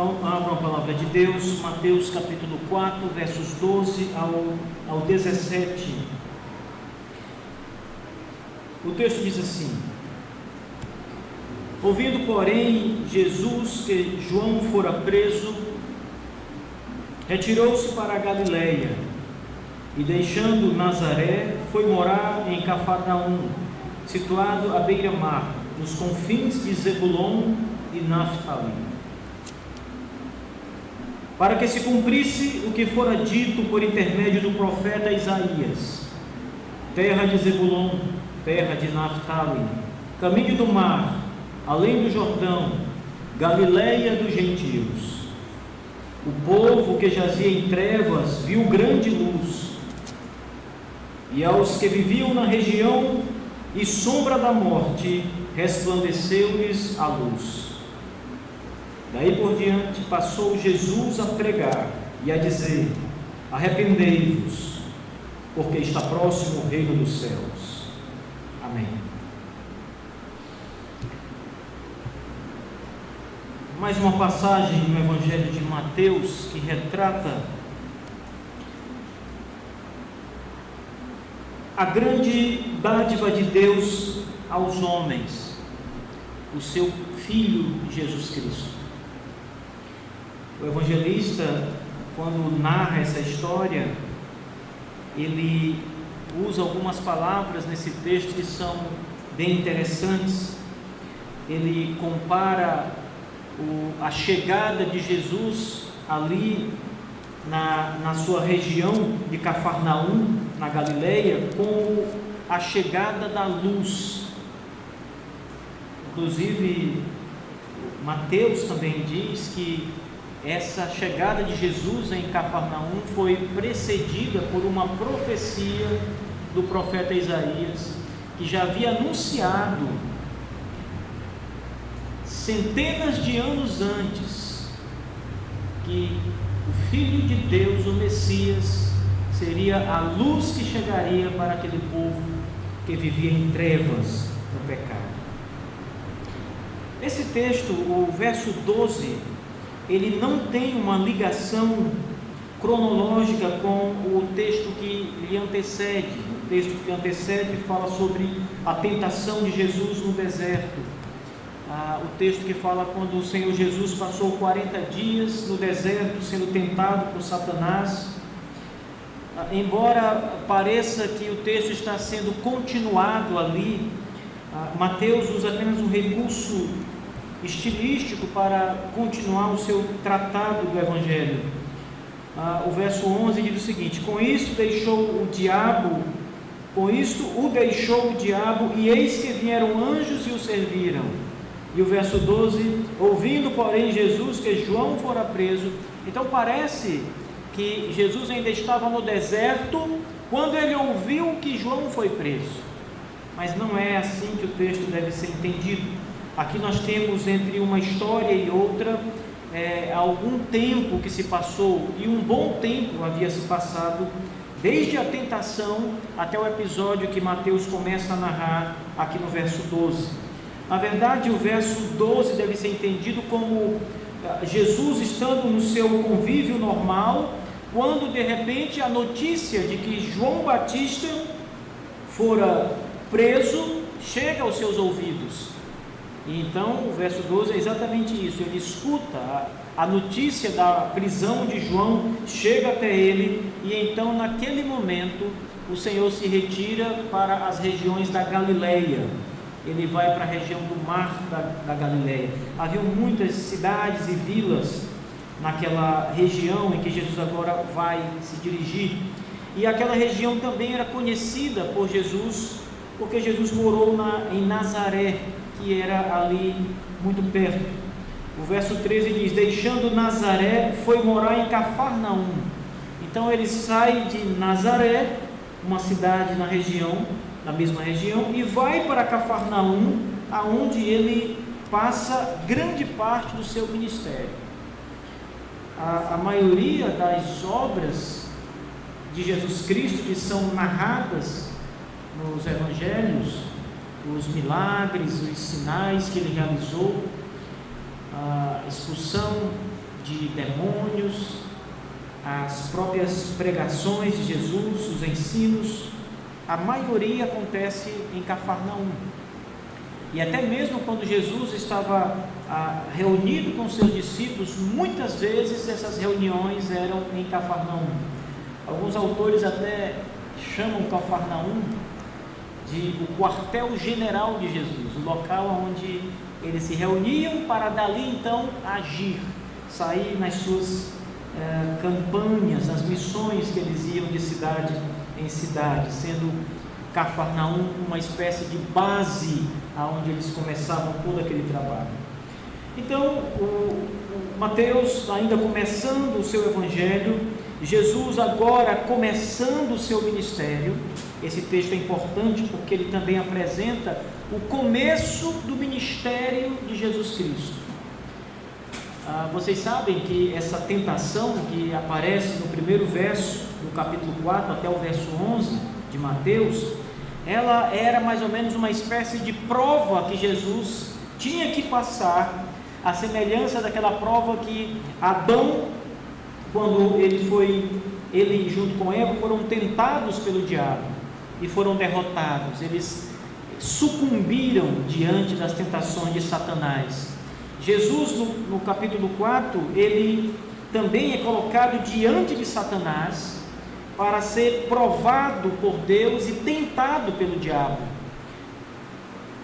Então, abram a palavra de Deus, Mateus capítulo 4, versos 12 ao 17. O texto diz assim: ouvindo, porém, Jesus que João fora preso, retirou-se para a Galileia, e deixando Nazaré, foi morar em Cafarnaum, situado à beira-mar, nos confins de Zebulon e Naftali, para que se cumprisse o que fora dito por intermédio do profeta Isaías: terra de Zebulon, terra de Naftali, caminho do mar, além do Jordão, Galileia dos gentios. O povo que jazia em trevas viu grande luz, e aos que viviam na região e sombra da morte resplandeceu-lhes a luz. Daí por diante passou Jesus a pregar e a dizer: arrependei-vos, porque está próximo o reino dos céus. Amém. Mais uma passagem no Evangelho de Mateus que retrata a grande dádiva de Deus aos homens, o seu Filho Jesus Cristo. O evangelista, quando narra essa história, ele usa algumas palavras nesse texto que são bem interessantes. Ele compara a chegada de Jesus ali na sua região de Cafarnaum, na Galileia, com a chegada da luz. Inclusive, Mateus também diz que essa chegada de Jesus em Cafarnaum foi precedida por uma profecia do profeta Isaías, que já havia anunciado centenas de anos antes que o Filho de Deus, o Messias, seria a luz que chegaria para aquele povo que vivia em trevas no pecado. Esse texto, o verso 12, ele não tem uma ligação cronológica com o texto que lhe antecede. O texto que antecede fala sobre a tentação de Jesus no deserto. O texto que fala quando o Senhor Jesus passou 40 dias no deserto sendo tentado por Satanás. Embora pareça que o texto está sendo continuado ali, Mateus usa apenas um recurso estilístico para continuar o seu tratado do Evangelho. O verso 11 diz o seguinte: com isto o deixou o diabo, e eis que vieram anjos e o serviram. E o verso 12: ouvindo, porém, Jesus que João fora preso. Então parece que Jesus ainda estava no deserto quando ele ouviu que João foi preso, mas não é assim que o texto deve ser entendido. Aqui nós temos, entre uma história e outra, algum tempo que se passou, e um bom tempo havia se passado, desde a tentação até o episódio que Mateus começa a narrar aqui no verso 12. Na verdade, o verso 12 deve ser entendido como Jesus estando no seu convívio normal, quando de repente a notícia de que João Batista fora preso chega aos seus ouvidos. E então o verso 12 é exatamente isso: ele escuta a notícia da prisão de João, chega até ele, e então naquele momento o Senhor se retira para as regiões da Galileia. Ele vai para a região do mar da Galileia. Havia muitas cidades e vilas naquela região em que Jesus agora vai se dirigir, e aquela região também era conhecida por Jesus, porque Jesus morou em Nazaré, que era ali muito perto. O verso 13 diz: deixando Nazaré, foi morar em Cafarnaum. Então ele sai de Nazaré, uma cidade na mesma região, e vai para Cafarnaum, aonde ele passa grande parte do seu ministério. A maioria das obras de Jesus Cristo que são narradas nos evangelhos, os milagres, os sinais que ele realizou, a expulsão de demônios, as próprias pregações de Jesus, os ensinos, a maioria acontece em Cafarnaum. E até mesmo quando Jesus estava reunido com seus discípulos, muitas vezes essas reuniões eram em Cafarnaum. Alguns autores até chamam Cafarnaum de o quartel-general de Jesus, o local onde eles se reuniam para dali então agir, sair nas suas campanhas, nas missões que eles iam de cidade em cidade, sendo Cafarnaum uma espécie de base aonde eles começavam todo aquele trabalho. Então, o Mateus ainda começando o seu evangelho, Jesus agora começando o seu ministério. Esse texto é importante porque ele também apresenta o começo do ministério de Jesus Cristo. Vocês sabem que essa tentação que aparece no primeiro verso do capítulo 4 até o verso 11 de Mateus, ela era mais ou menos uma espécie de prova que Jesus tinha que passar, a semelhança daquela prova que Adão, quando ele junto com Eva foram tentados pelo diabo e foram derrotados. Eles sucumbiram diante das tentações de Satanás. Jesus no capítulo 4, ele também é colocado diante de Satanás para ser provado por Deus e tentado pelo diabo.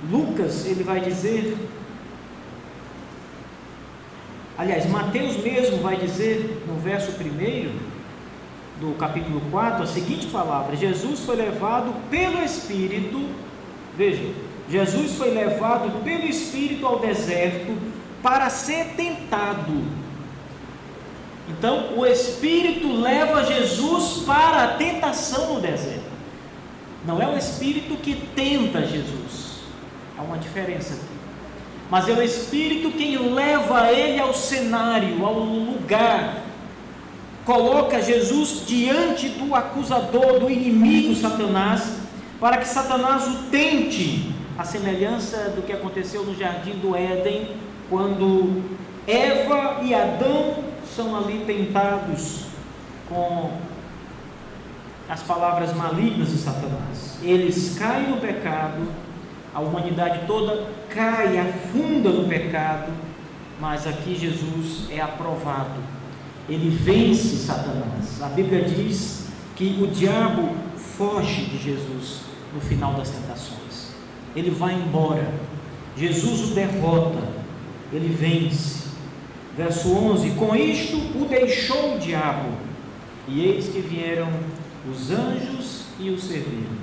Lucas, ele vai dizer, aliás, Mateus mesmo vai dizer no verso 1 do capítulo 4, a seguinte palavra: Jesus foi levado pelo Espírito, veja, Jesus foi levado pelo Espírito ao deserto para ser tentado. Então, o Espírito leva Jesus para a tentação no deserto. Não é o Espírito que tenta Jesus, há uma diferença aqui. Mas é o Espírito quem leva ele ao cenário, ao lugar, coloca Jesus diante do acusador, do inimigo Satanás, para que Satanás o tente, a semelhança do que aconteceu no jardim do Éden, quando Eva e Adão são ali tentados com as palavras malignas de Satanás. Eles caem no pecado, a humanidade toda cai, afunda no pecado, mas aqui Jesus é aprovado, ele vence Satanás. A Bíblia diz que o diabo foge de Jesus no final das tentações, ele vai embora, Jesus o derrota, ele vence. Verso 11: com isto o deixou o diabo, e eis que vieram os anjos e o serviram.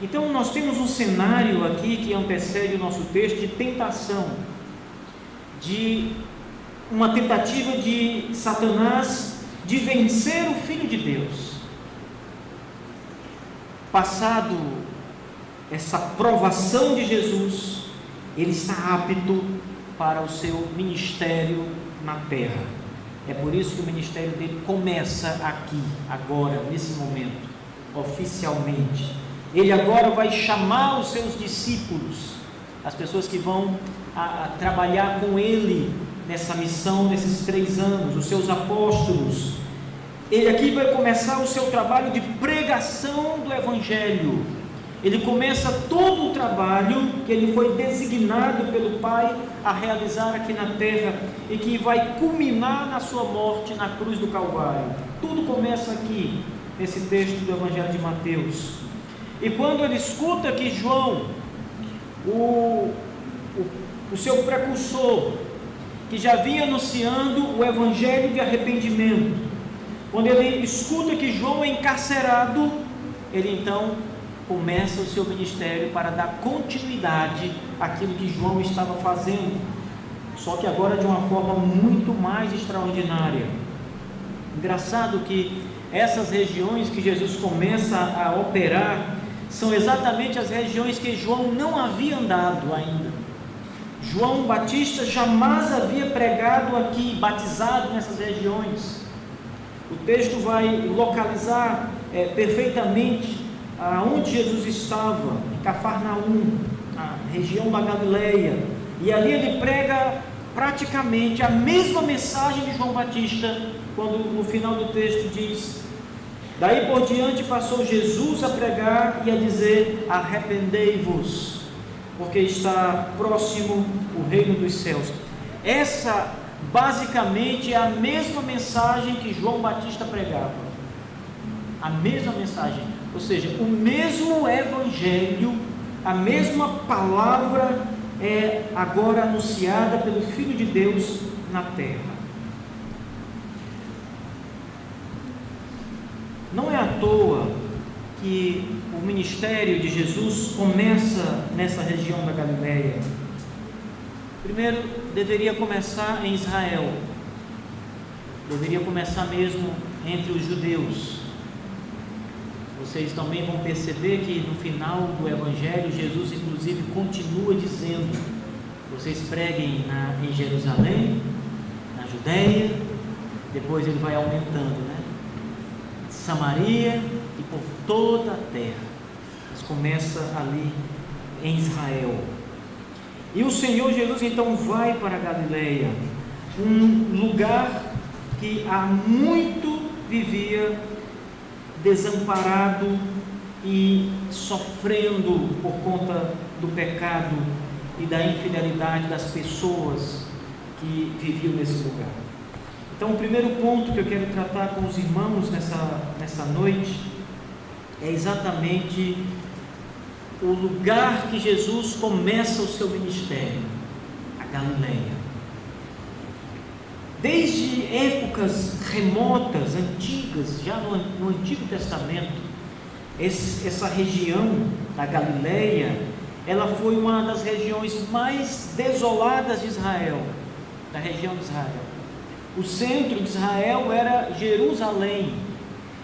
Então nós temos um cenário aqui que antecede o nosso texto de tentação, de uma tentativa de Satanás de vencer o Filho de Deus. Passado essa provação de Jesus, ele está apto para o seu ministério na terra. É por isso que o ministério dele começa aqui, agora, nesse momento, oficialmente. Ele agora vai chamar os seus discípulos, as pessoas que vão trabalhar com ele nessa missão, nesses 3 anos, os seus apóstolos. Ele aqui vai começar o seu trabalho de pregação do Evangelho. Ele começa todo o trabalho que ele foi designado pelo Pai a realizar aqui na terra e que vai culminar na sua morte na cruz do Calvário. Tudo começa aqui, nesse texto do Evangelho de Mateus. E quando ele escuta que João, o seu precursor, que já vinha anunciando o Evangelho de arrependimento, quando ele escuta que João é encarcerado, ele então começa o seu ministério para dar continuidade àquilo que João estava fazendo, só que agora de uma forma muito mais extraordinária. Engraçado que essas regiões que Jesus começa a operar são exatamente as regiões que João não havia andado ainda. João Batista jamais havia pregado aqui, batizado nessas regiões. O texto vai localizar perfeitamente aonde Jesus estava, em Cafarnaum, a região da Galileia, e ali ele prega praticamente a mesma mensagem de João Batista, quando no final do texto diz: daí por diante passou Jesus a pregar e a dizer: arrependei-vos, porque está próximo o reino dos céus. Essa basicamente é a mesma mensagem que João Batista pregava, a mesma mensagem, ou seja, o mesmo evangelho, a mesma palavra é agora anunciada pelo Filho de Deus na terra. Não é à toa que o ministério de Jesus começa nessa região da Galileia. Primeiro, deveria começar em Israel, deveria começar mesmo entre os judeus. Vocês também vão perceber que no final do Evangelho, Jesus inclusive continua dizendo: vocês preguem em Jerusalém, na Judeia, depois ele vai aumentando, né? Samaria e por toda a terra. Mas começa ali em Israel. E o Senhor Jesus então vai para a Galileia, um lugar que há muito vivia desamparado e sofrendo por conta do pecado e da infidelidade das pessoas que viviam nesse lugar. Então, o primeiro ponto que eu quero tratar com os irmãos nessa noite é exatamente o lugar que Jesus começa o seu ministério, a Galileia. Desde épocas remotas, antigas, já no Antigo Testamento, essa região da Galileia, ela foi uma das regiões mais desoladas de Israel, da região de Israel. O centro de Israel era Jerusalém,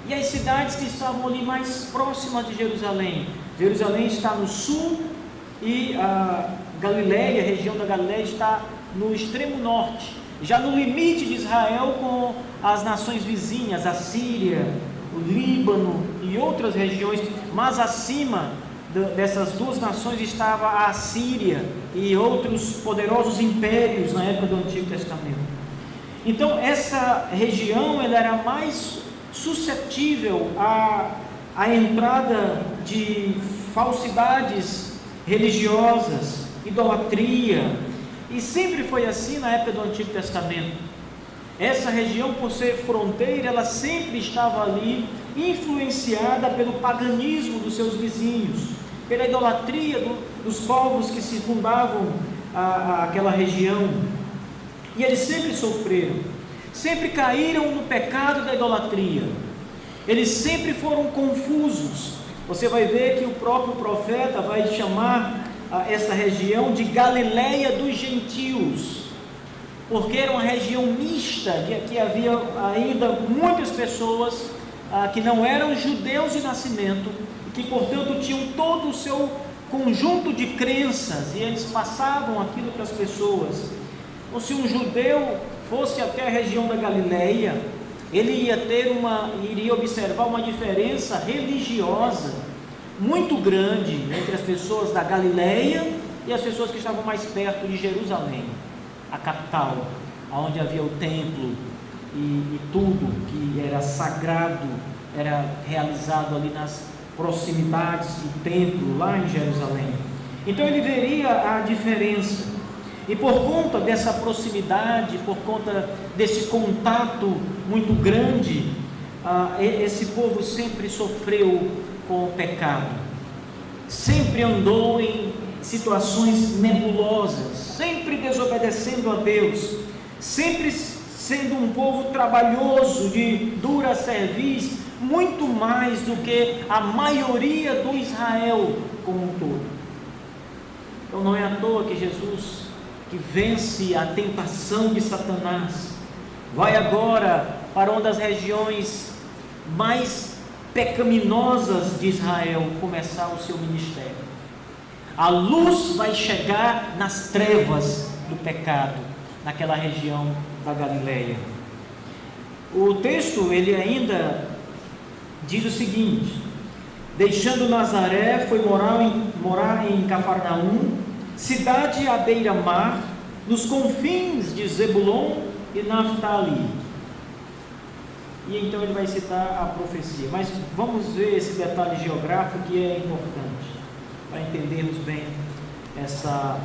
e as cidades que estavam ali mais próximas de Jerusalém. Jerusalém está no sul e a Galileia, a região da Galileia, está no extremo norte, já no limite de Israel com as nações vizinhas, a Síria, o Líbano e outras regiões, mas acima dessas duas nações estava a Síria e outros poderosos impérios na época do Antigo Testamento. Então essa região ela era mais suscetível à entrada de falsidades religiosas, idolatria, e sempre foi assim na época do Antigo Testamento. Essa região, por ser fronteira, ela sempre estava ali influenciada pelo paganismo dos seus vizinhos, pela idolatria dos povos que circundavam aquela região, e eles sempre sofreram, sempre caíram no pecado da idolatria, eles sempre foram confusos. Você vai ver que o próprio profeta vai chamar essa região de Galileia dos gentios, porque era uma região mista, que havia ainda muitas pessoas que não eram judeus de nascimento, e que portanto tinham todo o seu conjunto de crenças, e eles passavam aquilo para as pessoas. Ou se um judeu fosse até a região da Galileia, ele iria observar uma diferença religiosa muito grande entre as pessoas da Galileia e as pessoas que estavam mais perto de Jerusalém, a capital, onde havia o templo e tudo que era sagrado era realizado ali nas proximidades do templo, lá em Jerusalém. Então ele veria a diferença, e por conta dessa proximidade, por conta desse contato muito grande, esse povo sempre sofreu com o pecado, sempre andou em situações nebulosas, sempre desobedecendo a Deus, sempre sendo um povo trabalhoso, de dura cerviz, muito mais do que a maioria do Israel como um todo. Então não é à toa que Jesus, que vence a tentação de Satanás, vai agora para uma das regiões mais pecaminosas de Israel começar o seu ministério. A luz vai chegar nas trevas do pecado, naquela região da Galileia. O texto ele ainda diz o seguinte: deixando Nazaré, foi morar em Cafarnaum, cidade à beira-mar, nos confins de Zebulon e Naftali. E então ele vai citar a profecia. Mas vamos ver esse detalhe geográfico que é importante, para entendermos bem essa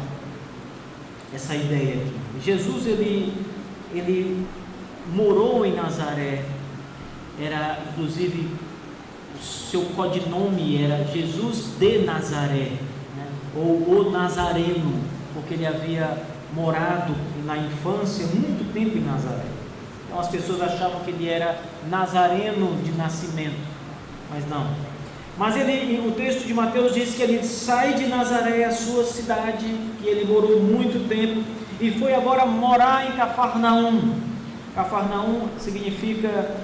ideia aqui. Jesus, ele morou em Nazaré, era, inclusive, o seu codinome era Jesus de Nazaré, né? Ou o Nazareno, porque ele havia morado na infância muito tempo em Nazaré. Então as pessoas achavam que ele era nazareno de nascimento, mas não. Mas o texto de Mateus diz que ele sai de Nazaré, a sua cidade, que ele morou muito tempo, e foi agora morar em Cafarnaum. Cafarnaum significa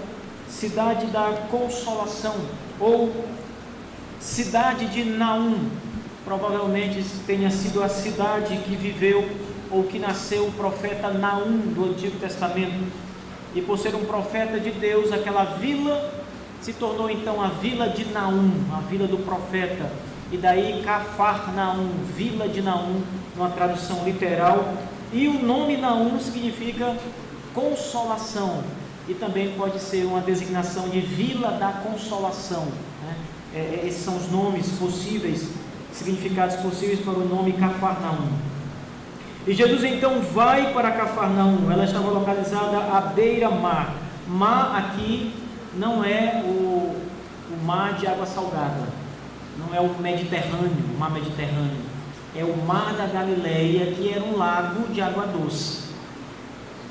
cidade da consolação, ou cidade de Naum. Provavelmente tenha sido a cidade que viveu ou que nasceu o profeta Naum do Antigo Testamento. E por ser um profeta de Deus, aquela vila se tornou então a vila de Naum, a vila do profeta. E daí Cafarnaum, vila de Naum, numa tradução literal. E o nome Naum significa consolação, e também pode ser uma designação de Vila da Consolação, né? Esses são os nomes possíveis, significados possíveis para o nome Cafarnaum. E Jesus então vai para Cafarnaum. Ela estava localizada à beira-mar. Mar aqui não é o mar de água salgada, não é o Mediterrâneo, o mar Mediterrâneo, é o mar da Galileia, que era um lago de água doce.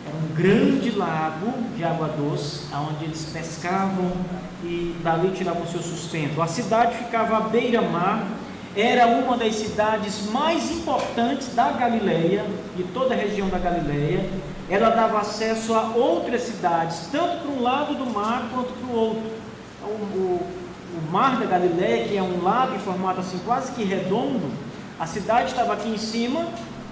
Era um grande lago de água doce, onde eles pescavam e dali tiravam o seu sustento. A cidade ficava à beira-mar, era uma das cidades mais importantes da Galileia, de toda a região da Galileia. Ela dava acesso a outras cidades, tanto para um lado do mar quanto para o outro. O mar da Galileia, que é um lago em formato assim quase que redondo, a cidade estava aqui em cima.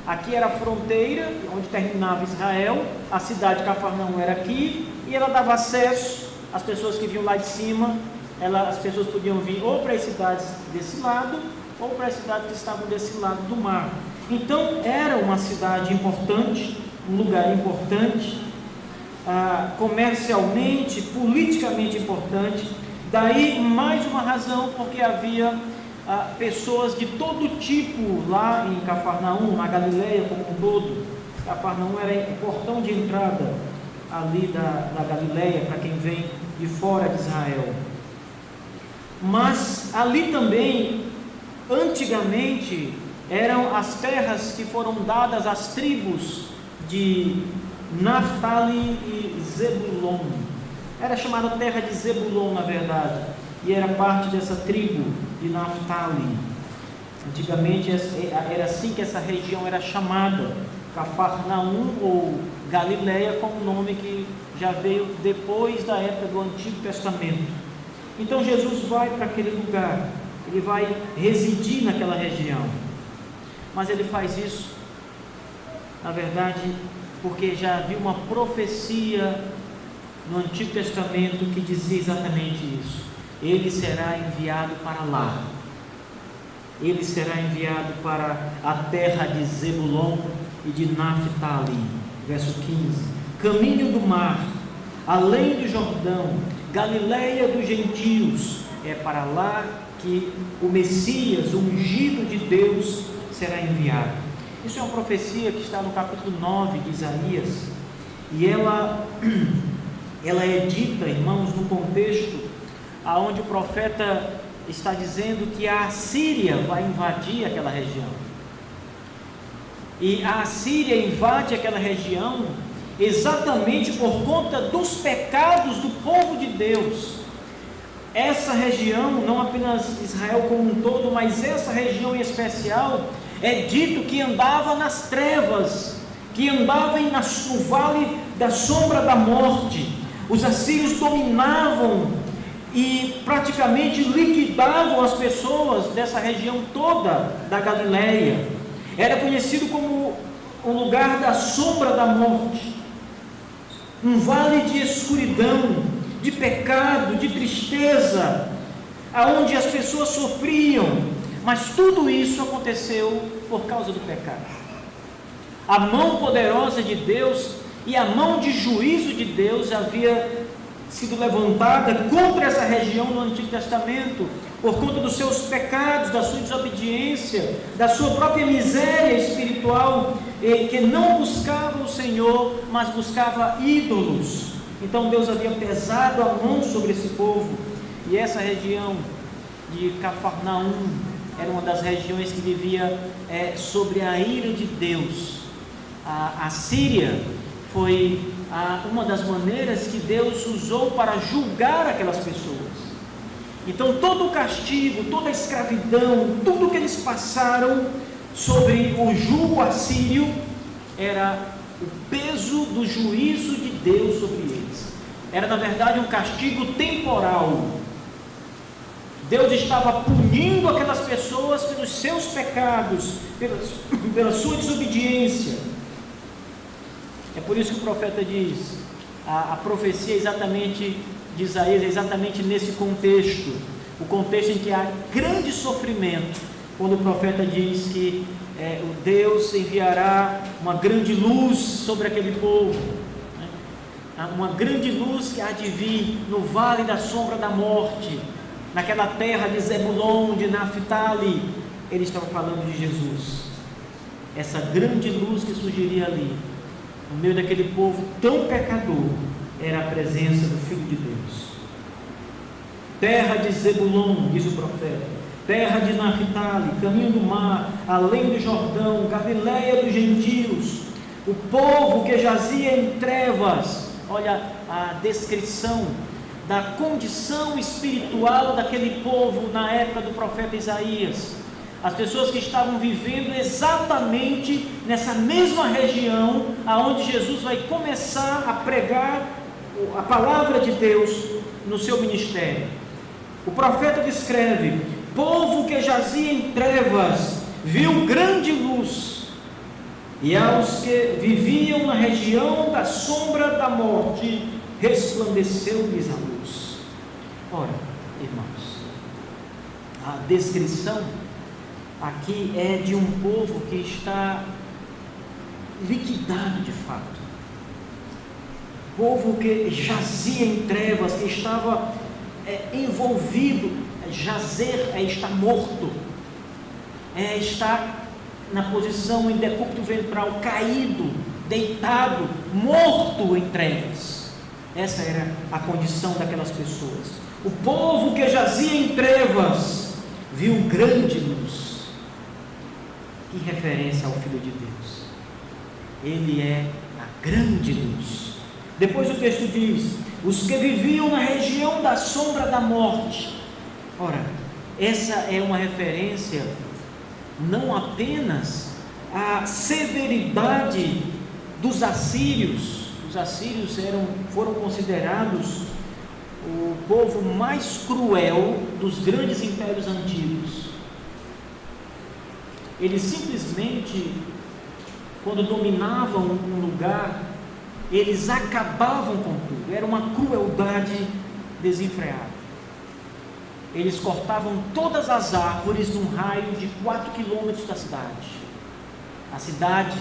Aqui era a fronteira, onde terminava Israel. A cidade de Cafarnaum era aqui, e ela dava acesso às pessoas que vinham lá de cima. As pessoas podiam vir ou para as cidades desse lado, ou para as cidades que estavam desse lado do mar. Então era uma cidade importante, um lugar importante, comercialmente, politicamente importante. Daí mais uma razão, porque havia pessoas de todo tipo lá em Cafarnaum, na Galileia como um todo. Cafarnaum era o portão de entrada ali da Galileia para quem vem de fora de Israel. Mas ali também, antigamente, eram as terras que foram dadas às tribos de Naftali e Zebulon. Era chamada terra de Zebulon, na verdade, e era parte dessa tribo de Naftali. Antigamente era assim que essa região era chamada. Cafarnaum ou Galileia foi um nome que já veio depois da época do Antigo Testamento. Então Jesus vai para aquele lugar, ele vai residir naquela região. Mas ele faz isso, na verdade, porque já havia uma profecia no Antigo Testamento que dizia exatamente isso. Ele será enviado para lá. Ele será enviado para a terra de Zebulon e de Naftali. Verso 15. Caminho do mar, além do Jordão, Galileia dos gentios. É para lá que o Messias, o ungido de Deus, será enviado. Isso é uma profecia que está no capítulo 9 de Isaías. E ela é dita, irmãos, no contexto aonde o profeta está dizendo que a Assíria vai invadir aquela região. E a Assíria invade aquela região exatamente por conta dos pecados do povo de Deus. Essa região, não apenas Israel como um todo, mas essa região em especial, é dito que andava nas trevas, que andava no vale da sombra da morte. Os assírios dominavam e praticamente liquidavam as pessoas dessa região toda da Galileia. Era conhecido como o lugar da sombra da morte, um vale de escuridão, de pecado, de tristeza, aonde as pessoas sofriam. Mas tudo isso aconteceu por causa do pecado. A mão poderosa de Deus e a mão de juízo de Deus havia sido levantada contra essa região no Antigo Testamento, por conta dos seus pecados, da sua desobediência, da sua própria miséria espiritual, que não buscava o Senhor, mas buscava ídolos. Então Deus havia pesado a mão sobre esse povo, e essa região de Cafarnaum era uma das regiões que vivia sobre a ira de Deus. A Síria foi uma das maneiras que Deus usou para julgar aquelas pessoas. Então todo o castigo, toda a escravidão, tudo que eles passaram sobre o jugo assírio era o peso do juízo de Deus sobre eles. Era na verdade um castigo temporal. Deus estava punindo aquelas pessoas pelos seus pecados, pela sua desobediência. É por isso que o profeta diz, a profecia exatamente de Isaías é exatamente nesse contexto, o contexto em que há grande sofrimento, quando o profeta diz que o Deus enviará uma grande luz sobre aquele povo, né? Uma grande luz que há de vir no vale da sombra da morte, naquela terra de Zebulon, de Naftali. Ele estava falando de Jesus, essa grande luz que surgiria ali, no meio daquele povo tão pecador, era a presença do Filho de Deus. Terra de Zebulon, diz o profeta, terra de Naftali, caminho do mar, além do Jordão, Galileia dos gentios, o povo que jazia em trevas. Olha a descrição da condição espiritual daquele povo na época do profeta Isaías. As pessoas que estavam vivendo exatamente nessa mesma região aonde Jesus vai começar a pregar a palavra de Deus no seu ministério. O profeta descreve: povo que jazia em trevas viu grande luz, e aos que viviam na região da sombra da morte resplandeceu-lhes a luz. Ora, irmãos, a descrição aqui é de um povo que está liquidado de fato, povo que jazia em trevas, que estava envolvido. Jazer é estar morto, é estar na posição em decúbito ventral, caído, deitado, morto em trevas. Essa era a condição daquelas pessoas. O povo que jazia em trevas viu grande luz. Que referência ao Filho de Deus. Ele é a grande luz. Depois o texto diz: os que viviam na região da sombra da morte. Ora, essa é uma referência não apenas à severidade dos assírios. Os assírios foram considerados o povo mais cruel dos grandes impérios antigos. Eles simplesmente, quando dominavam um lugar, eles acabavam com tudo. Era uma crueldade desenfreada. Eles cortavam todas as árvores num raio de 4 quilômetros da cidade. A cidade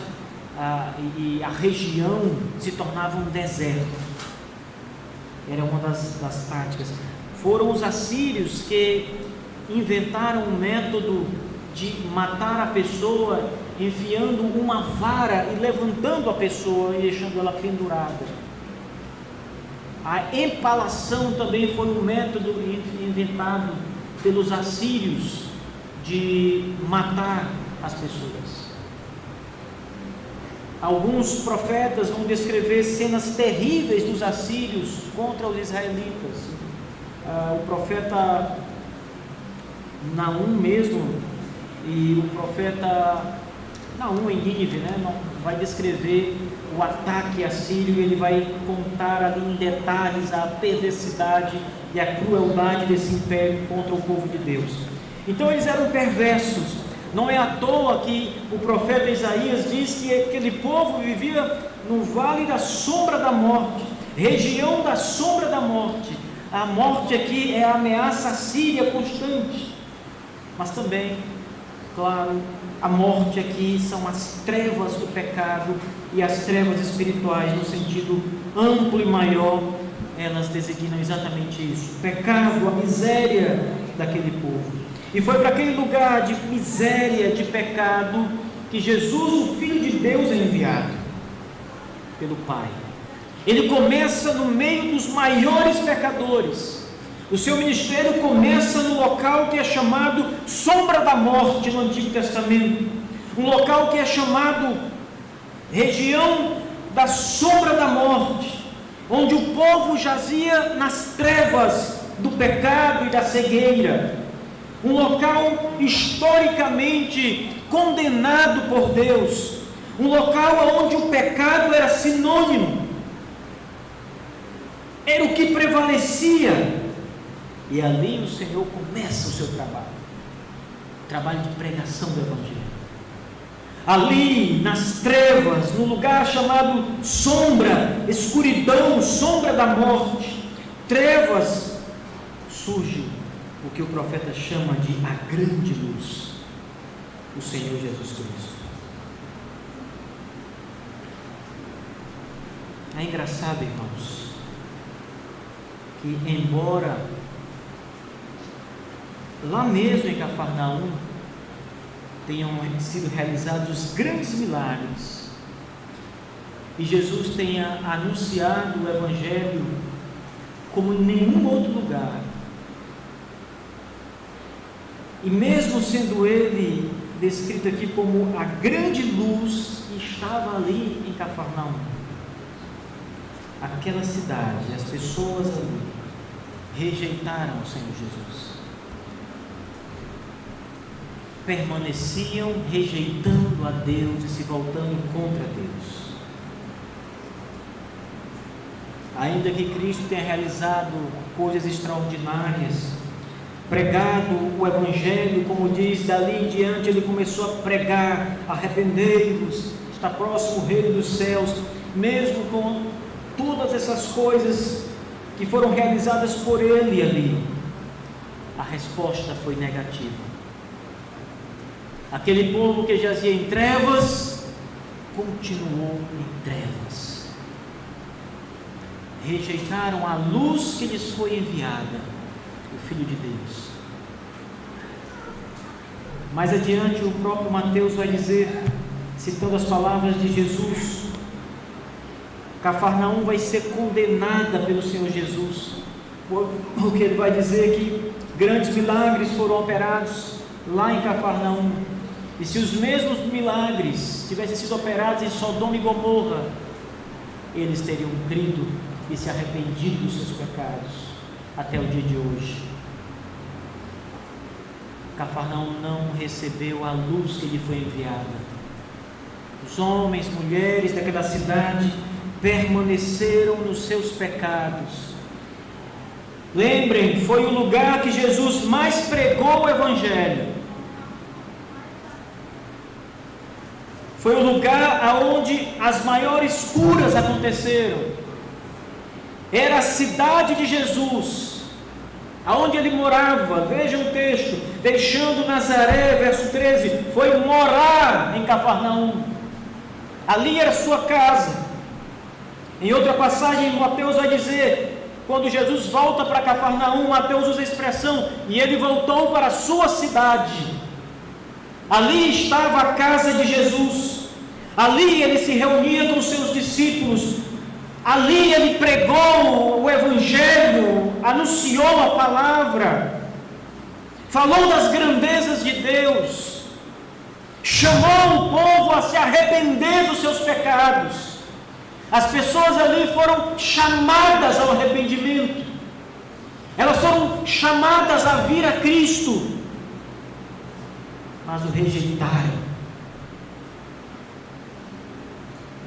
e a região se tornavam um deserto. Era uma das táticas. Foram os assírios que inventaram um método de matar a pessoa enfiando uma vara e levantando a pessoa e deixando ela pendurada. A empalação também foi um método inventado pelos assírios de matar as pessoas. Alguns profetas vão descrever cenas terríveis dos assírios contra os israelitas. O profeta Naum mesmo, e o profeta Naum em Nínive, vai descrever o ataque assírio. Ele vai contar ali em detalhes a perversidade e a crueldade desse império contra o povo de Deus. Então eles eram perversos. Não é à toa que o profeta Isaías diz que aquele povo vivia no vale da sombra da morte, região da sombra da morte. A morte aqui é a ameaça assíria constante, mas também Claro, a morte aqui são as trevas do pecado e as trevas espirituais, no sentido amplo e maior, elas designam exatamente isso: o pecado, a miséria daquele povo. E foi para aquele lugar de miséria, de pecado, que Jesus, o Filho de Deus, é enviado pelo Pai. Ele começa no meio dos maiores pecadores. O seu ministério começa no local que é chamado sombra da morte no Antigo Testamento, um local que é chamado região da sombra da morte, onde o povo jazia nas trevas do pecado e da cegueira, um local historicamente condenado por Deus, um local onde o pecado era sinônimo, era o que prevalecia. E ali o Senhor começa o seu trabalho de pregação do Evangelho. Ali nas trevas, no lugar chamado sombra, escuridão, sombra da morte, trevas, surge o que o profeta chama de a grande luz, o Senhor Jesus Cristo. É engraçado, irmãos, que embora lá mesmo em Cafarnaum tenham sido realizados os grandes milagres e Jesus tenha anunciado o Evangelho como em nenhum outro lugar, e mesmo sendo ele descrito aqui como a grande luz que estava ali em Cafarnaum, aquela cidade, as pessoas ali rejeitaram o Senhor Jesus, permaneciam rejeitando a Deus e se voltando contra Deus. Ainda que Cristo tenha realizado coisas extraordinárias, pregado o Evangelho, como diz, dali em diante ele começou a pregar: arrependei-vos, está próximo o reino dos céus. Mesmo com todas essas coisas que foram realizadas por ele ali, a resposta foi negativa. Aquele povo que jazia em trevas, continuou em trevas. Rejeitaram a luz que lhes foi enviada, o Filho de Deus. Mais adiante o próprio Mateus vai dizer, citando as palavras de Jesus, Cafarnaum vai ser condenada pelo Senhor Jesus, porque ele vai dizer que grandes milagres foram operados lá em Cafarnaum, e se os mesmos milagres tivessem sido operados em Sodoma e Gomorra, eles teriam crido e se arrependido dos seus pecados até o dia de hoje. Cafarnaum não recebeu a luz que lhe foi enviada. Os homens, mulheres daquela cidade permaneceram nos seus pecados. Lembrem, foi o lugar que Jesus mais pregou o Evangelho. Foi o lugar aonde as maiores curas aconteceram. Era a cidade de Jesus, aonde ele morava. Veja o texto: deixando Nazaré, verso 13, foi morar em Cafarnaum. Ali era sua casa. Em outra passagem, Mateus vai dizer, quando Jesus volta para Cafarnaum, Mateus usa a expressão: e ele voltou para a sua cidade. Ali estava a casa de Jesus, ali ele se reunia com os seus discípulos, ali ele pregou o Evangelho, anunciou a palavra, falou das grandezas de Deus, chamou o povo a se arrepender dos seus pecados. As pessoas ali foram chamadas ao arrependimento, elas foram chamadas a vir a Cristo, mas o rejeitaram.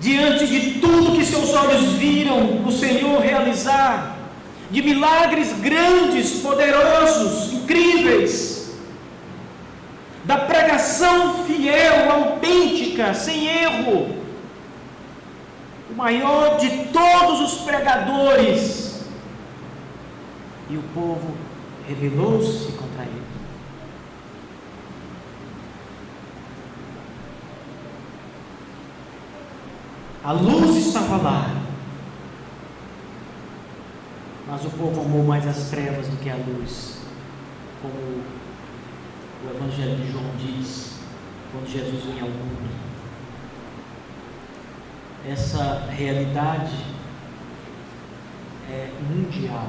Diante de tudo que seus olhos viram o Senhor realizar, de milagres grandes, poderosos, incríveis, da pregação fiel, autêntica, sem erro, o maior de todos os pregadores, e o povo rebelou-se contra ele. A luz estava lá, mas o povo amou mais as trevas do que a luz, como o Evangelho de João diz, quando Jesus vem ao mundo. Essa realidade é mundial.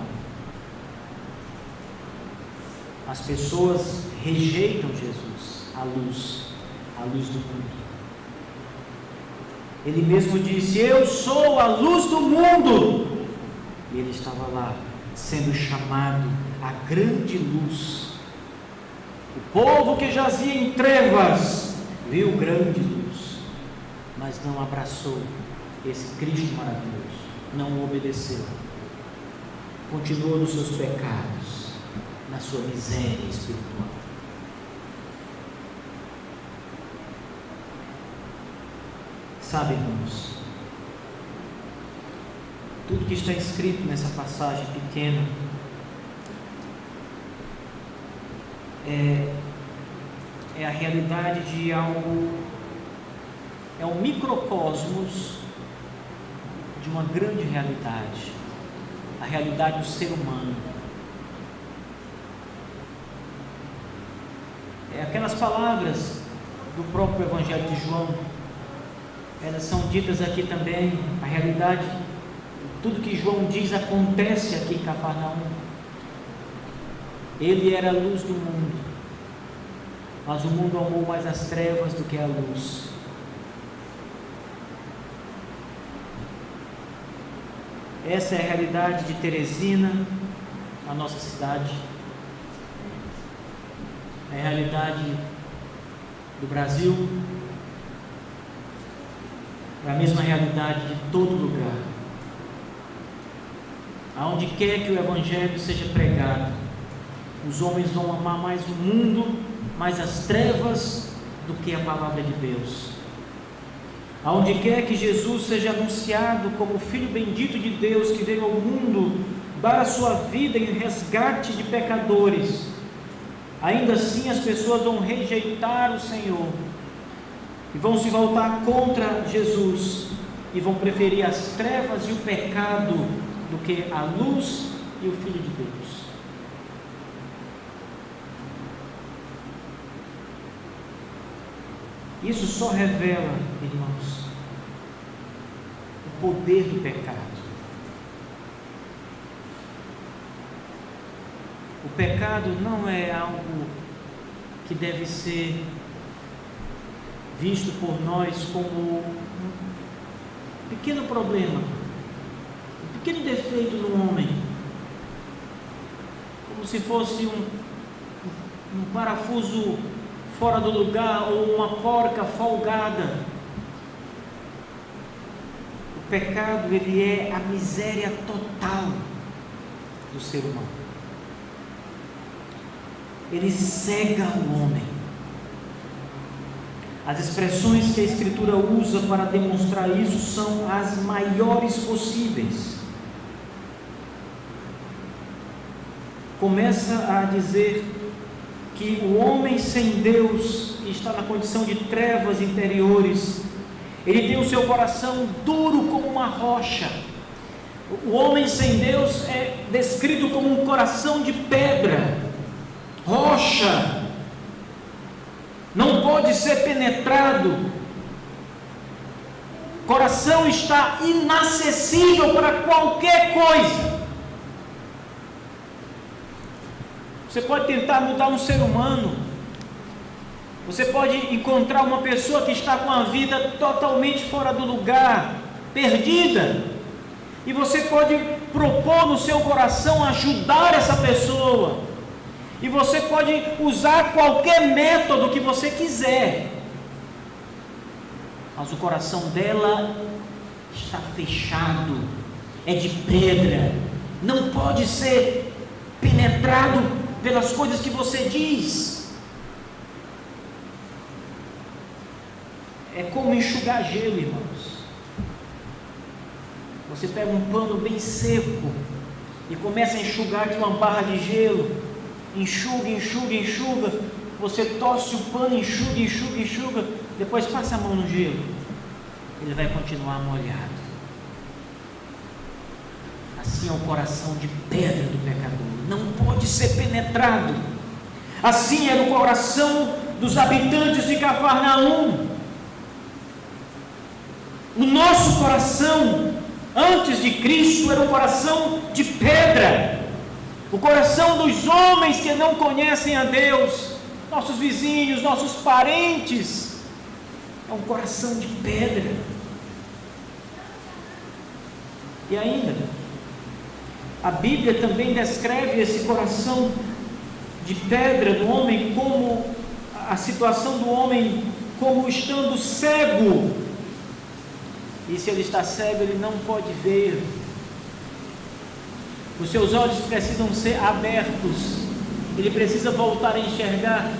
As pessoas rejeitam Jesus, a luz do mundo. Ele mesmo disse: eu sou a luz do mundo. E ele estava lá, sendo chamado a grande luz. O povo que jazia em trevas viu grande luz, mas não abraçou esse Cristo maravilhoso, não o obedeceu, continuou nos seus pecados, na sua miséria espiritual. Sabe, irmãos, tudo que está escrito nessa passagem pequena é a realidade de algo, é um microcosmos de uma grande realidade, a realidade do ser humano. Aquelas palavras do próprio Evangelho de João, elas são ditas aqui também. A realidade, tudo que João diz acontece aqui em Cafarnaum. Ele era a luz do mundo, mas o mundo amou mais as trevas do que a luz. Essa é a realidade de Teresina, a nossa cidade. É a realidade do Brasil. É a mesma realidade de todo lugar. Aonde quer que o Evangelho seja pregado, os homens vão amar mais o mundo, mais as trevas, do que a palavra de Deus. Aonde quer que Jesus seja anunciado como o Filho bendito de Deus, que veio ao mundo dar a sua vida em resgate de pecadores, ainda assim as pessoas vão rejeitar o Senhor e vão se voltar contra Jesus e vão preferir as trevas e o pecado do que a luz e o Filho de Deus. Isso só revela, irmãos, o poder do pecado. O pecado não é algo que deve ser visto por nós como um pequeno problema, um pequeno defeito no homem, como se fosse um parafuso fora do lugar ou uma porca folgada. O pecado, ele é a miséria total do ser humano. Ele cega o homem. As expressões que a Escritura usa para demonstrar isso são as maiores possíveis. Começa a dizer que o homem sem Deus, que está na condição de trevas interiores, ele tem o seu coração duro como uma rocha. O homem sem Deus é descrito como um coração de pedra, rocha, não pode ser penetrado. O coração está inacessível para qualquer coisa. Você pode tentar mudar um ser humano, você pode encontrar uma pessoa que está com a vida totalmente fora do lugar, perdida, e você pode propor no seu coração ajudar essa pessoa, e você pode usar qualquer método que você quiser, mas o coração dela está fechado, é de pedra, não pode ser penetrado pelas coisas que você diz. É como enxugar gelo, irmãos. Você pega um pano bem seco e começa a enxugar de uma barra de gelo, enxuga, enxuga, enxuga, você torce o pano, enxuga, enxuga, enxuga, depois passa a mão no gelo. ele vai continuar molhado. Assim é o coração de pedra do pecador, não pode ser penetrado. Assim era o coração dos habitantes de Cafarnaum. O nosso coração, antes de Cristo, era um coração de pedra. O coração dos homens que não conhecem a Deus, nossos vizinhos, nossos parentes, é um coração de pedra. E ainda, a Bíblia também descreve esse coração de pedra do homem como a situação do homem como estando cego. E se ele está cego, ele não pode ver. Os seus olhos precisam ser abertos. Ele precisa voltar a enxergar.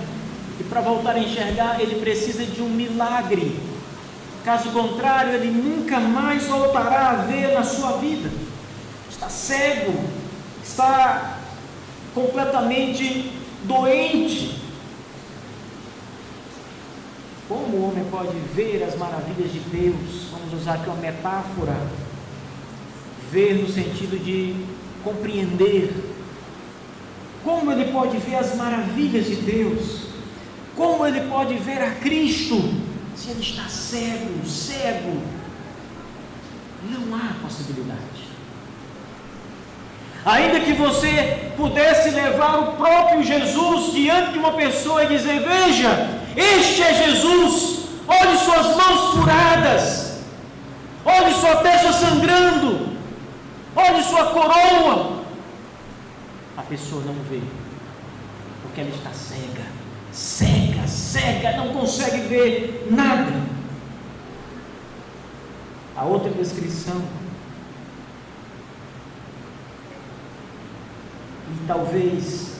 E para voltar a enxergar, ele precisa de um milagre. Caso contrário, ele nunca mais voltará a ver na sua vida. Está cego, está completamente doente. Como o homem pode ver as maravilhas de Deus? Vamos usar aqui uma metáfora. Ver no sentido de compreender. Como ele pode ver as maravilhas de Deus? Como ele pode ver a Cristo se ele está cego? Não há possibilidade. Ainda que você pudesse levar o próprio Jesus diante de uma pessoa e dizer: veja, este é Jesus, olhe suas mãos furadas, olhe sua testa sangrando, olhe sua coroa. A pessoa não vê, porque ela está cega, não consegue ver nada. A outra descrição, e talvez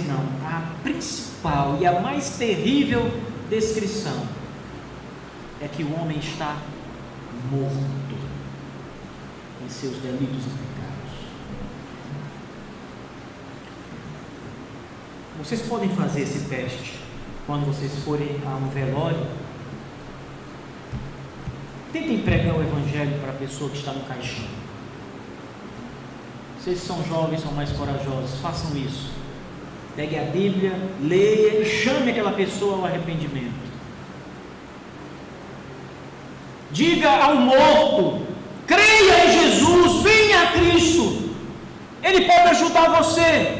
não, a principal e a mais terrível descrição é que o homem está morto em seus delitos e pecados. Vocês podem fazer esse teste quando vocês forem a um velório. Tentem pregar o evangelho para a pessoa que está no caixão. Vocês são jovens, são mais corajosos, façam isso. Pegue a Bíblia, leia e chame aquela pessoa ao arrependimento. Diga ao morto: creia em Jesus, venha a Cristo. Ele pode ajudar você.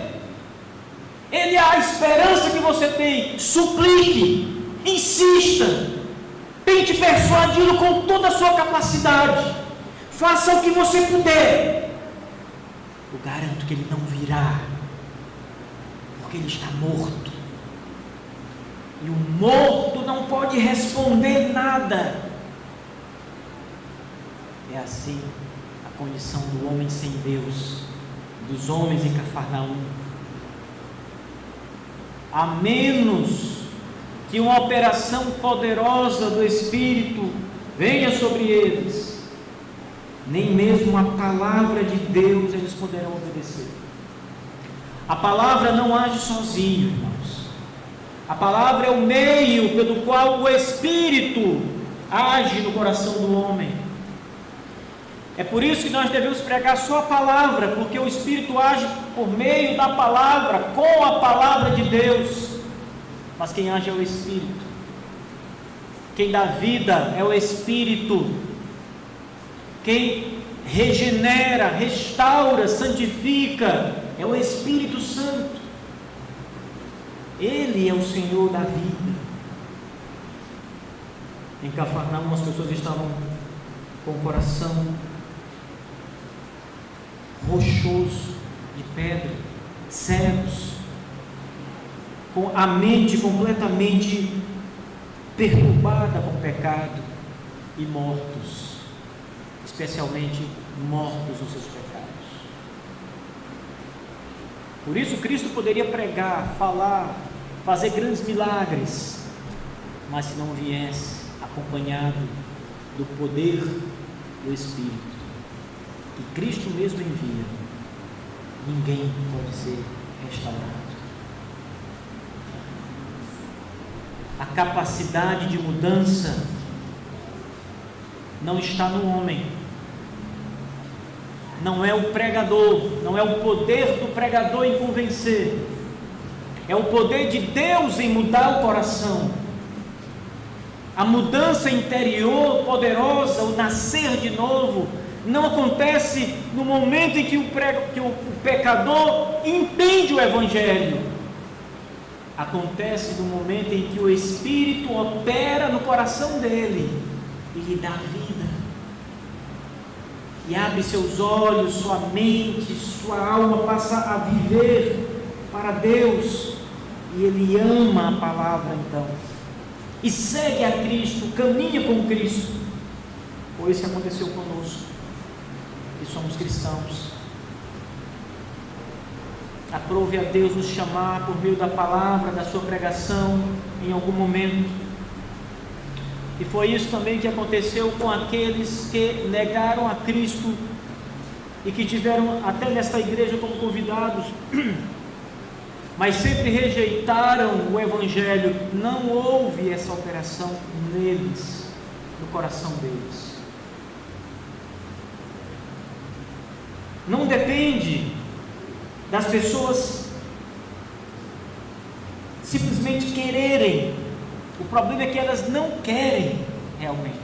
Ele é a esperança que você tem. Suplique, insista, tente persuadi-lo com toda a sua capacidade. Faça o que você puder. Eu garanto que ele não virá, porque ele está morto. E o morto não pode responder nada. É assim a condição do homem sem Deus, dos homens em Cafarnaum. A menos que uma operação poderosa do Espírito venha sobre eles, nem mesmo a palavra de Deus eles poderão obedecer. A palavra não age sozinho, irmãos. A palavra é o meio pelo qual o Espírito age no coração do homem. É por isso que nós devemos pregar só a palavra, porque o Espírito age por meio da palavra, com a palavra de Deus. Mas quem age é o Espírito. Quem dá vida é o Espírito. Quem regenera, restaura, santifica é o Espírito Santo. Ele é o Senhor da vida. Em Cafarnaum as pessoas estavam com o coração rochoso de pedra, cegos, com a mente completamente perturbada com o pecado e mortos, especialmente mortos nos seus pecados. Por isso Cristo poderia pregar, falar, fazer grandes milagres, mas se não viesse acompanhado do poder do Espírito, que Cristo mesmo envia, ninguém pode ser restaurado. A capacidade de mudança não está no homem, não é o pregador, não é o poder do pregador em convencer, é o poder de Deus em mudar o coração. A mudança interior poderosa, o nascer de novo, não acontece no momento em que o pecador entende o Evangelho. Acontece no momento em que o Espírito opera no coração dele e lhe dá vida, e abre seus olhos, sua mente, sua alma passa a viver para Deus, e ele ama a palavra então, e segue a Cristo, caminha com Cristo. Foi isso que aconteceu conosco, e somos cristãos. Aprove a Deus nos chamar por meio da palavra, da sua pregação, em algum momento. E foi isso também que aconteceu com aqueles que negaram a Cristo e que tiveram até nesta igreja como convidados, mas sempre rejeitaram o Evangelho. Não houve essa operação neles, no coração deles. Não depende das pessoas simplesmente quererem. O problema é que elas não querem realmente.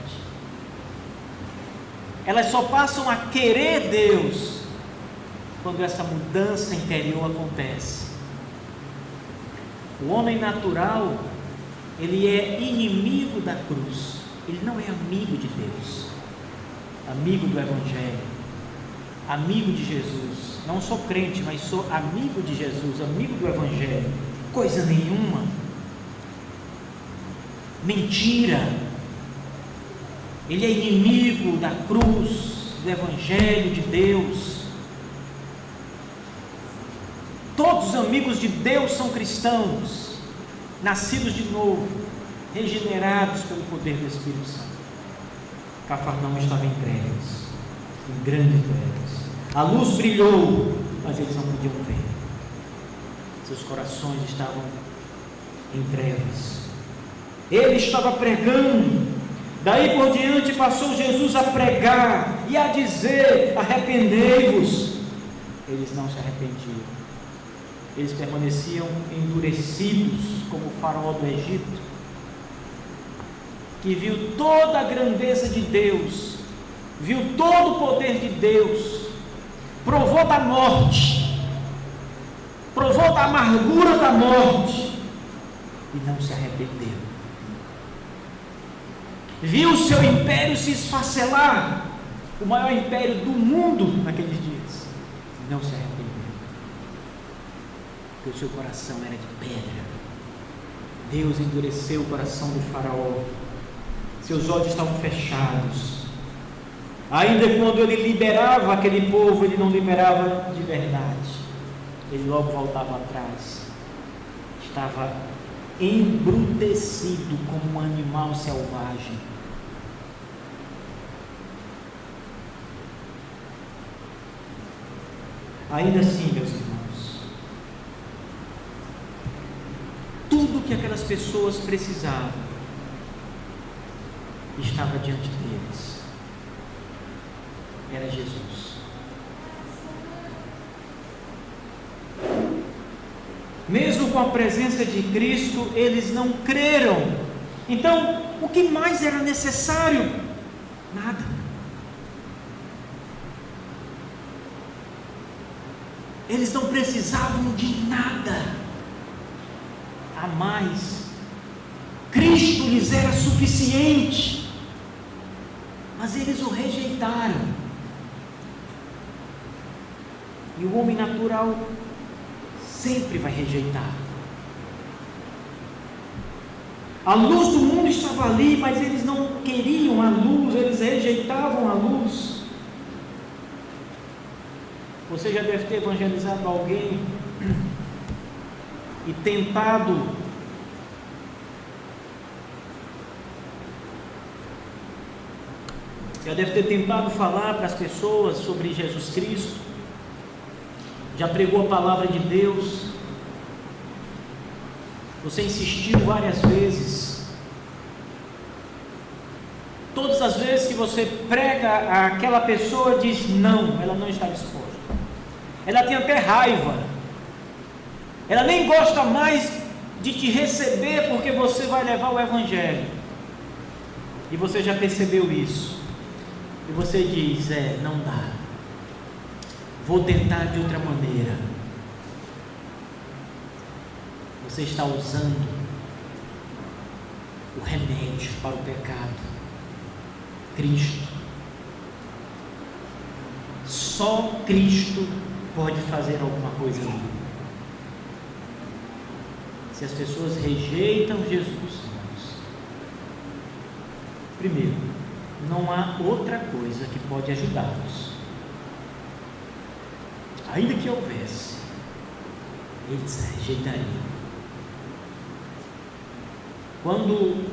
Elas só passam a querer Deus quando essa mudança interior acontece. O homem natural, ele é inimigo da cruz. Ele não é amigo de Deus, amigo do Evangelho, amigo de Jesus. Não sou crente, mas sou amigo de Jesus, amigo do Evangelho. Coisa nenhuma. Mentira. Ele é inimigo da cruz, do Evangelho de Deus. Todos os amigos de Deus são cristãos, nascidos de novo, regenerados pelo poder do Espírito Santo. Cafarnaum estava em trevas, em grandes trevas. A luz brilhou, mas eles não podiam ver. Seus corações estavam em trevas. Ele estava pregando. Daí por diante passou Jesus a pregar e a dizer: arrependei-vos. Eles não se arrependiam. Eles permaneciam endurecidos, como o faraó do Egito, que viu toda a grandeza de Deus, viu todo o poder de Deus, provou da morte, provou da amargura da morte, e não se arrependeu. Viu o seu império se esfacelar, o maior império do mundo naqueles dias, e não se arrependeu, porque o seu coração era de pedra. Deus endureceu o coração do faraó, seus olhos estavam fechados. Ainda quando ele liberava aquele povo, ele não liberava de verdade, ele logo voltava atrás. Estava embrutecido como um animal selvagem. Ainda assim, meus irmãos, tudo que aquelas pessoas precisavam estava diante deles. Era Jesus. Mesmo com a presença de Cristo, eles não creram. Então, o que mais era necessário? Nada. Eles não precisavam de nada a mais. Cristo lhes era suficiente, mas eles o rejeitaram. E o homem natural sempre vai rejeitar. A luz do mundo estava ali, mas eles não queriam a luz, eles rejeitavam a luz. Você já deve ter evangelizado alguém e tentado falar para as pessoas sobre Jesus Cristo. Já pregou a palavra de Deus, você insistiu várias vezes, Todas as vezes que você prega, aquela pessoa diz não, ela não está disposta. Ela tem até raiva. Ela nem gosta mais de te receber porque você vai levar o Evangelho. E você já percebeu isso. E você diz, não dá. Vou tentar de outra maneira. Você está usando o remédio para o pecado. Cristo. Só Cristo pode fazer alguma coisa ali. Se as pessoas rejeitam Jesus, irmãos, primeiro, não há outra coisa que pode ajudá-los. Ainda que houvesse, eles rejeitariam. Quando,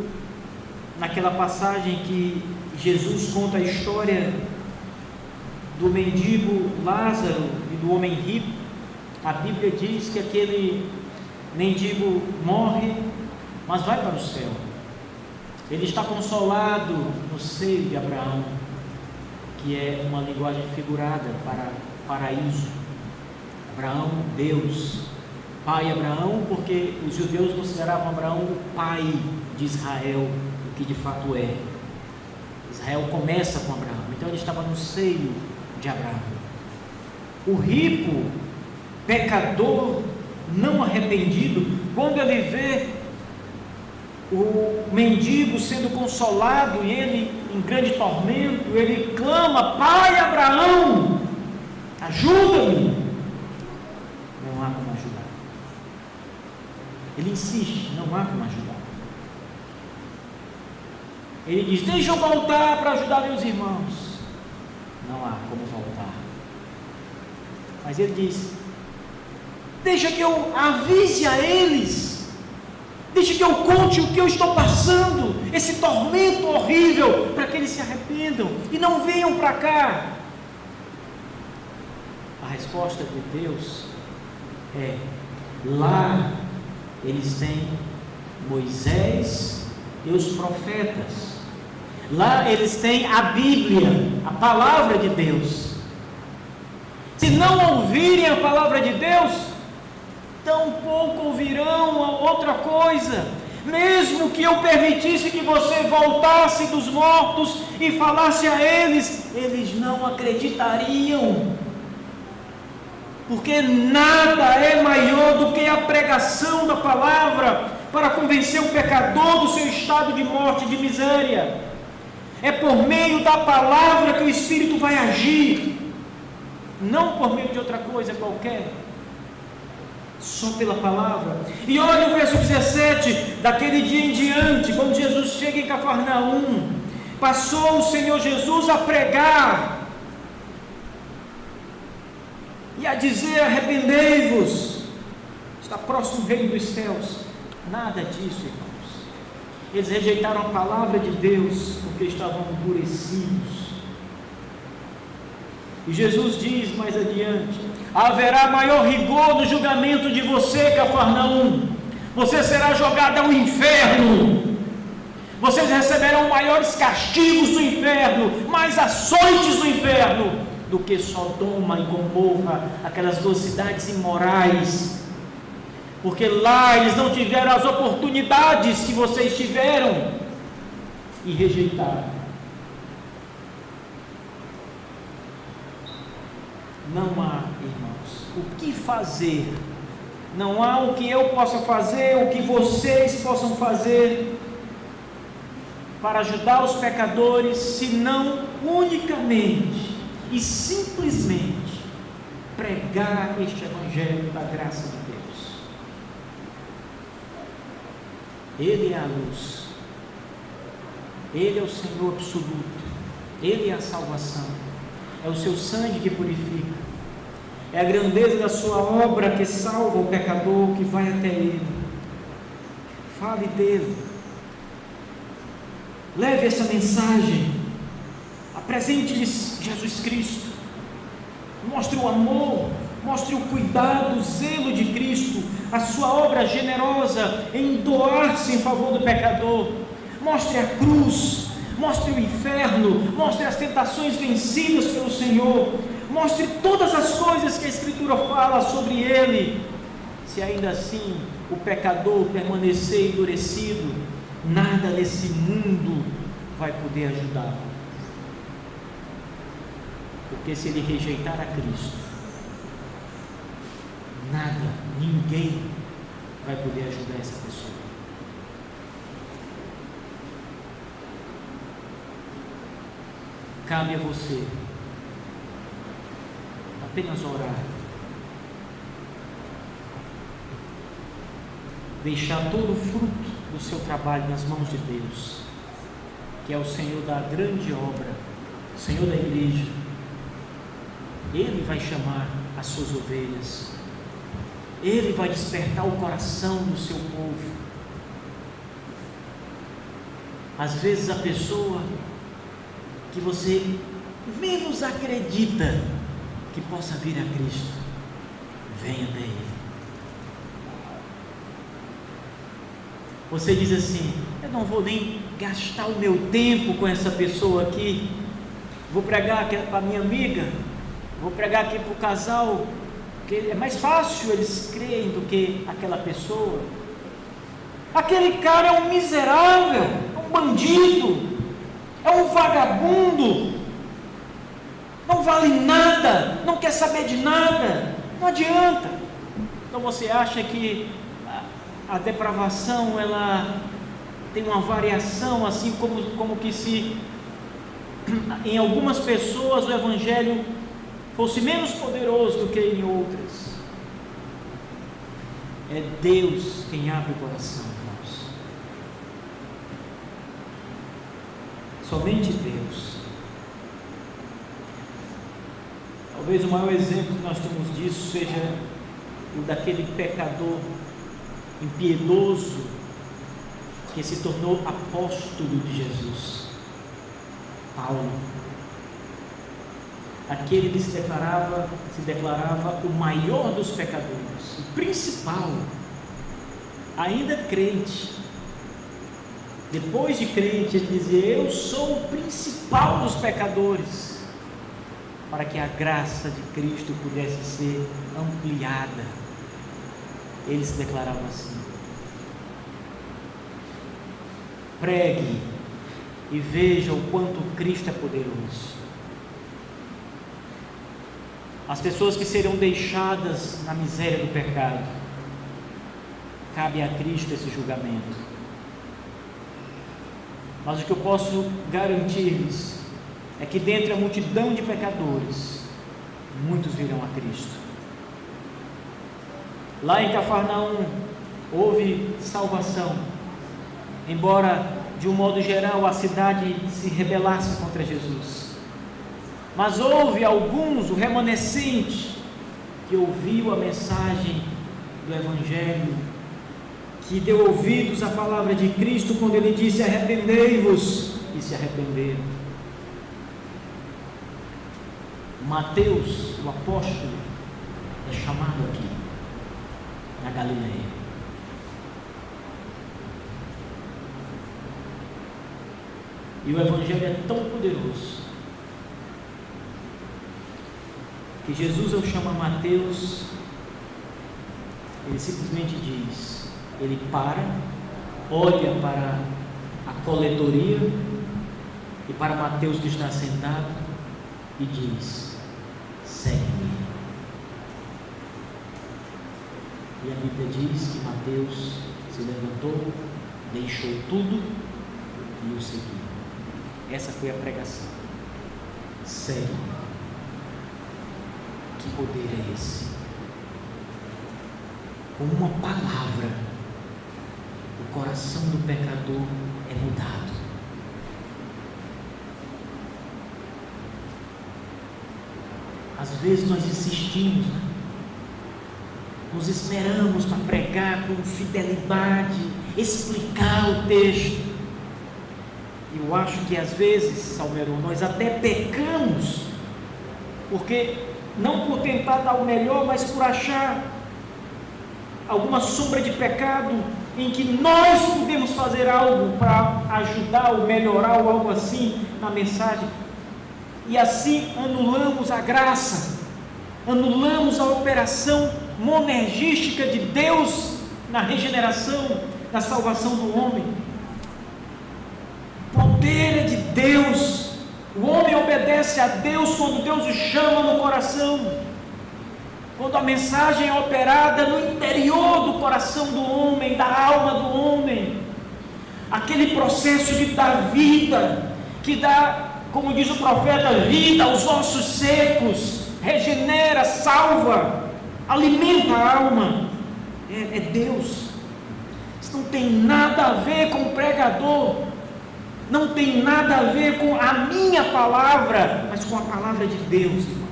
naquela passagem que Jesus conta a história do mendigo Lázaro e do homem rico, a Bíblia diz que aquele mendigo morre, mas vai para o céu. Ele está consolado no seio de Abraão, que é uma linguagem figurada para paraíso. Abraão, Deus, pai Abraão, porque os judeus consideravam Abraão o pai de Israel, o que de fato é. Israel começa com Abraão, então ele estava no seio de Abraão. O rico, pecador, não arrependido, quando ele vê o mendigo sendo consolado e ele em grande tormento, ele clama: pai Abraão, ajuda-me. Não há como ajudar. Ele insiste, não há como ajudar. Ele diz: deixa eu voltar para ajudar meus irmãos. Não há como voltar. Mas ele diz: deixa que eu avise a eles, deixa que eu conte o que eu estou passando, esse tormento horrível, para que eles se arrependam e não venham para cá. A resposta de Deus é: lá eles têm Moisés e os profetas, lá eles têm a Bíblia, a palavra de Deus. Se não ouvirem a palavra de Deus, tampouco ouvirão outra coisa. Mesmo que eu permitisse que você voltasse dos mortos e falasse a eles, eles não acreditariam. Porque nada é maior do que a pregação da palavra para convencer o pecador do seu estado de morte, de miséria. É por meio da palavra que o Espírito vai agir, não por meio de outra coisa qualquer. Só pela palavra. E olha o verso 17, daquele dia em diante, quando Jesus chega em Cafarnaum, passou o Senhor Jesus a pregar e a dizer: arrependei-vos, está próximo o reino dos céus. Nada disso, irmãos. Eles rejeitaram a palavra de Deus porque estavam endurecidos. E Jesus diz mais adiante: haverá maior rigor no julgamento de você, Cafarnaum. Você será jogado ao inferno. Vocês receberão maiores castigos do inferno, mais açoites do inferno, do que Sodoma e Gomorra, aquelas duas cidades imorais. Porque lá eles não tiveram as oportunidades que vocês tiveram e rejeitaram. Não há, irmãos, o que fazer. Não há o que eu possa fazer, o que vocês possam fazer para ajudar os pecadores, senão unicamente e simplesmente pregar este Evangelho da graça de Deus. Ele é a luz, Ele é o Senhor absoluto, Ele é a salvação, é o seu sangue que purifica, é a grandeza da sua obra que salva o pecador que vai até Ele. Fale dele, leve essa mensagem, apresente-lhes Jesus Cristo, mostre o amor, mostre o cuidado, o zelo de Cristo, a sua obra generosa em doar-se em favor do pecador. Mostre a cruz, mostre o inferno, mostre as tentações vencidas pelo Senhor, mostre todas as coisas que a Escritura fala sobre Ele. Se ainda assim o pecador permanecer endurecido, nada nesse mundo vai poder ajudá-lo. Porque se ele rejeitar a Cristo, nada, ninguém vai poder ajudar essa pessoa. Cabe a você apenas orar, deixar todo o fruto do seu trabalho nas mãos de Deus, que é o Senhor da grande obra, o Senhor da igreja. Ele vai chamar as suas ovelhas, Ele vai despertar o coração do seu povo. Às vezes a pessoa que você menos acredita que possa vir a Cristo, venha até Ele. Você diz assim: eu não vou nem gastar o meu tempo com essa pessoa aqui, vou pregar para minha amiga, vou pregar aqui para o casal, porque é mais fácil eles creem do que aquela pessoa. Aquele cara é um miserável, é um bandido, é um vagabundo, não vale nada, não quer saber de nada, não adianta. Então você acha que a depravação ela tem uma variação, assim como que se em algumas pessoas o Evangelho fosse menos poderoso do que em outras. É Deus quem abre o coração, irmãos. Somente Deus. Talvez o maior exemplo que nós temos disso seja o daquele pecador impiedoso que se tornou apóstolo de Jesus, Paulo. Aquele que se declarava o maior dos pecadores, o principal, ainda crente. Depois de crente, ele dizia: eu sou o principal dos pecadores, para que a graça de Cristo pudesse ser ampliada. Ele se declarava assim. Pregue e veja o quanto Cristo é poderoso. As pessoas que serão deixadas na miséria do pecado, cabe a Cristo esse julgamento. Mas o que eu posso garantir-lhes é que dentre a multidão de pecadores, muitos virão a Cristo. Lá em Cafarnaum houve salvação, embora de um modo geral a cidade se rebelasse contra Jesus. Mas houve alguns, o remanescente, que ouviu a mensagem do Evangelho, que deu ouvidos à palavra de Cristo quando Ele disse: arrependei-vos, e se arrependeram. Mateus, o apóstolo, é chamado aqui, na Galileia. E o Evangelho é tão poderoso que Jesus, ao chamar Mateus, ele simplesmente diz, ele olha para a coletoria e para Mateus que está sentado e diz: segue-me. E a Bíblia diz que Mateus se levantou, deixou tudo e o seguiu. Essa foi a pregação. Segue-me. Que poder é esse? Com uma palavra, o coração do pecador é mudado. Às vezes nós insistimos, nos esperamos para pregar com fidelidade, explicar o texto. Eu acho que às vezes, Salmeron, nós até pecamos, porque não por tentar dar o melhor, mas por achar alguma sombra de pecado em que nós podemos fazer algo para ajudar ou melhorar ou algo assim na mensagem, e assim anulamos a graça, anulamos a operação monergística de Deus na regeneração, na salvação do homem. O poder é de Deus. O homem obedece a Deus quando Deus o chama no coração, quando a mensagem é operada no interior do coração do homem, da alma do homem, aquele processo que dá vida, que dá, como diz o profeta, vida aos ossos secos, regenera, salva, alimenta a alma, é Deus. Isso não tem nada a ver com o pregador, não tem nada a ver com a minha palavra, mas com a palavra de Deus, irmãos.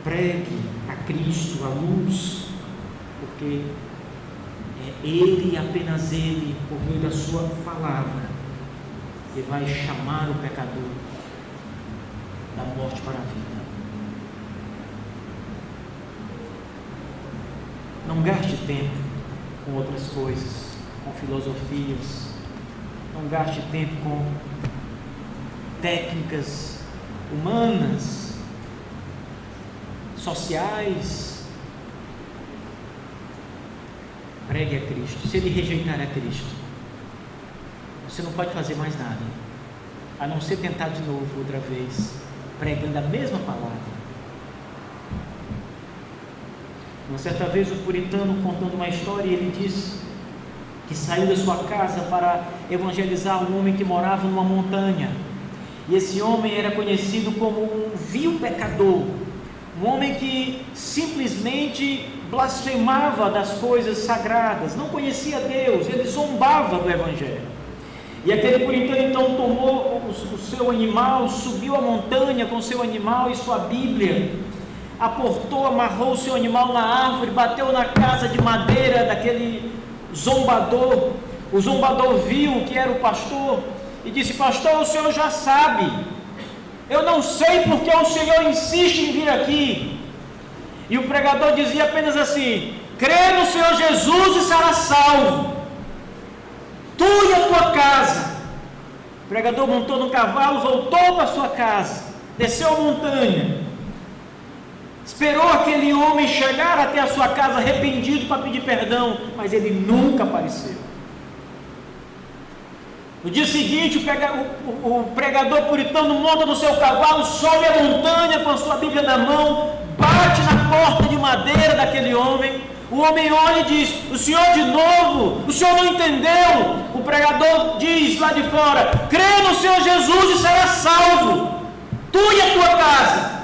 Pregue a Cristo, a luz, porque é Ele e apenas Ele, por meio da sua palavra, que vai chamar o pecador da morte para a vida. Não gaste tempo com outras coisas, com filosofias, não gaste tempo com técnicas humanas, sociais. Pregue a Cristo. Se ele rejeitar a Cristo, você não pode fazer mais nada, a não ser tentar de novo outra vez, pregando a mesma palavra. Uma certa vez o puritano, contando uma história, ele diz que saiu da sua casa para evangelizar um homem que morava numa montanha, e esse homem era conhecido como um vil pecador, um homem que simplesmente blasfemava das coisas sagradas, não conhecia Deus, ele zombava do evangelho. E aquele puritano então tomou o seu animal, subiu a montanha com o seu animal e sua Bíblia, aportou, amarrou o seu animal na árvore, bateu na casa de madeira daquele zombador. O zombador viu que era o pastor e disse: pastor, o senhor já sabe, eu não sei porque o senhor insiste em vir aqui. E o pregador dizia apenas assim: crê no Senhor Jesus e será salvo, tu e a tua casa. O pregador montou no cavalo, voltou para sua casa, desceu a montanha, esperou aquele homem chegar até a sua casa arrependido para pedir perdão, mas ele nunca apareceu. No dia seguinte, o pregador puritano monta no seu cavalo, sobe a montanha com a sua Bíblia na mão, bate na porta de madeira daquele homem. O homem olha e diz: o senhor de novo? O senhor não entendeu? O pregador diz lá de fora: crê no Senhor Jesus e será salvo, tu e a tua casa.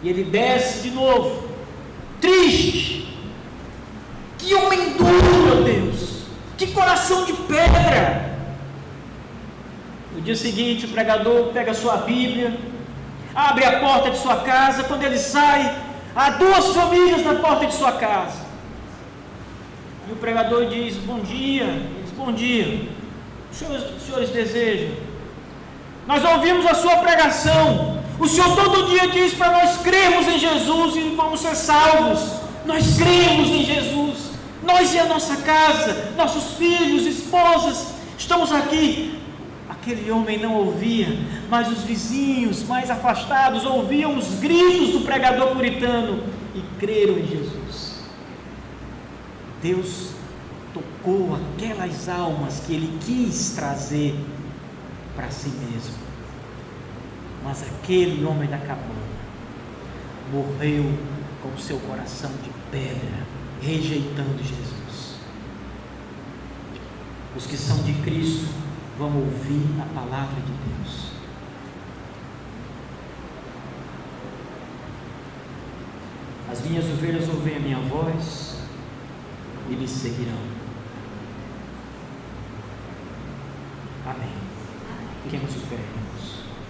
E ele desce de novo, triste. Que homem duro, meu Deus, que coração de pedra. No dia seguinte, o pregador pega a sua Bíblia, abre a porta de sua casa. Quando ele sai, há 2 famílias na porta de sua casa. E o pregador diz: bom dia. Ele diz: bom dia. Os senhores desejam? Nós ouvimos a sua pregação. O senhor todo dia diz para nós crermos em Jesus e vamos ser salvos. Nós cremos em Jesus, nós e a nossa casa, nossos filhos, esposas, estamos aqui. Aquele homem não ouvia, mas os vizinhos mais afastados ouviam os gritos do pregador puritano e creram em Jesus. Deus tocou aquelas almas que ele quis trazer para si mesmo, mas aquele homem da cabana morreu com o seu coração de pedra, rejeitando Jesus. Os que são de Cristo vão ouvir a palavra de Deus. As minhas ovelhas ouvem a minha voz e me seguirão. Amém. Fiquemos de pé, irmãos.